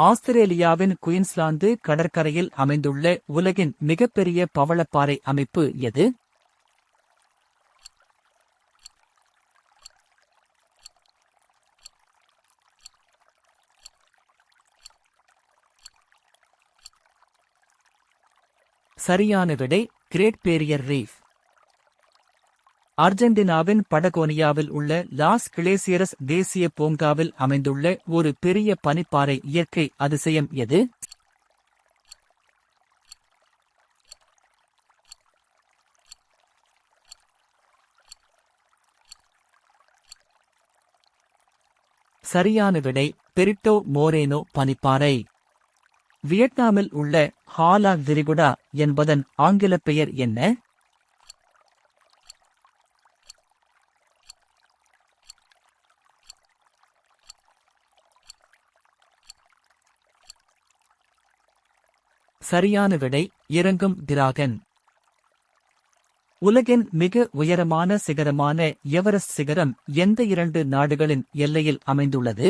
ஆஸ்திரேலியாவின் குயின்ஸ்லாந்து கடற்கரையில் அமைந்துள்ள உலகின் மிகப்பெரிய பவளப்பாறை அமைப்பு எது? சரியான விடை கிரேட் பேரியர் ரீஃப். அர்ஜென்டினாவின் படகோனியாவில் உள்ள லாஸ் கிளேசியரஸ் தேசிய பூங்காவில் அமைந்துள்ள ஒரு பெரிய பனிப்பாறை இயற்கை அதிசயம் எது? சரியான விடை பெரிட்டோ மோரேனோ பனிப்பாறை. வியட்நாமில் உள்ள ஹாலாங் விரிகுடா என்பதன் ஆங்கில பெயர் என்ன? சரியான விடை இறங்கும் டிராகன். உலகின் மிக உயரமான சிகரமான எவரெஸ்ட் சிகரம் எந்த 2 நாடுகளின் எல்லையில் அமைந்துள்ளது?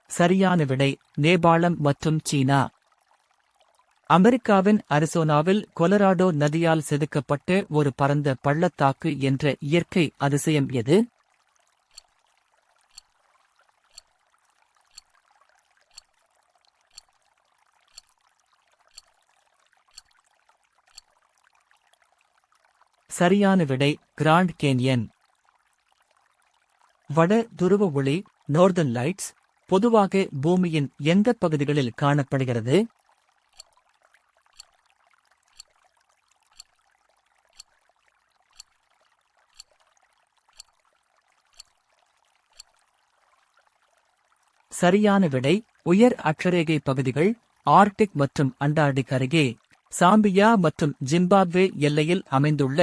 சரியான விடை நேபாளம் மற்றும் சீனா. அமெரிக்காவின் அரிசோனாவில் கொலராடோ நதியால் செதுக்கப்பட்ட ஒரு பரந்த பள்ளத்தாக்கு என்ற இயற்கை அதிசயம் எது? சரியான விடை கிராண்ட் கேன்யன். வட துருவ ஒளி நார்தர்ன் லைட்ஸ் பொதுவாக பூமியின் எந்த பகுதிகளில் காணப்படுகிறது? சரியான விடை உயர் அட்சரேகை பகுதிகள் ஆர்க்டிக் மற்றும் அண்டார்டிக் அருகே. சாம்பியா மற்றும் ஜிம்பாப்வே எல்லையில் அமைந்துள்ள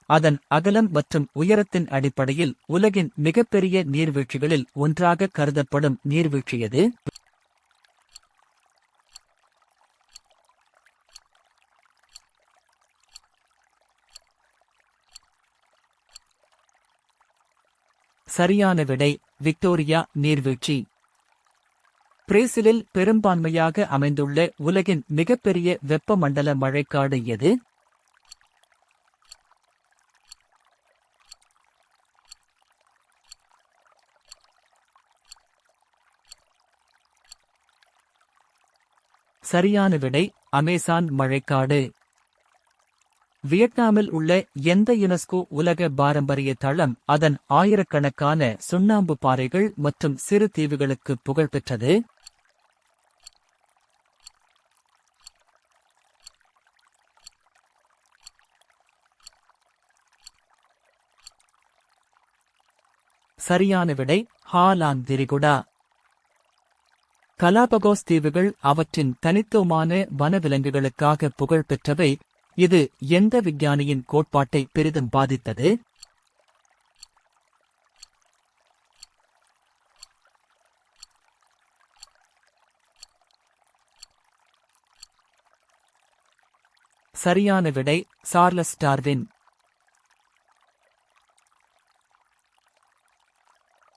அதன் அகலம் மற்றும் உயரத்தின் அடிப்படையில் உலகின் மிகப்பெரிய நீர்வீழ்ச்சிகளில் ஒன்றாக கருதப்படும் நீர்வீழ்ச்சி எது? சரியான விடை விக்டோரியா நீர்வீழ்ச்சி. பிரேசிலில் பெரும்பான்மையாக அமைந்துள்ள உலகின் மிகப்பெரிய வெப்பமண்டல மழைக்காடு எது? சரியான விடை அமேசான் மழைக்காடு. வியட்நாமில் உள்ள எந்த யுனெஸ்கோ உலக பாரம்பரிய தளம் அதன் ஆயிரக்கணக்கான சுண்ணாம்பு பாறைகள் மற்றும் சிறு தீவுகளுக்கு புகழ்பெற்றது? சரியான விடை ஹாலாங் விரிகுடா. கலாபகோஸ் தீவுகள் அவற்றின் தனித்துவமான வனவிலங்குகளுக்காக புகழ் பெற்றவை. இது எந்த விஞ்ஞானியின் கோட்பாட்டை பெரிதும் பாதித்தது? சரியான விடை சார்லஸ் டார்வின்.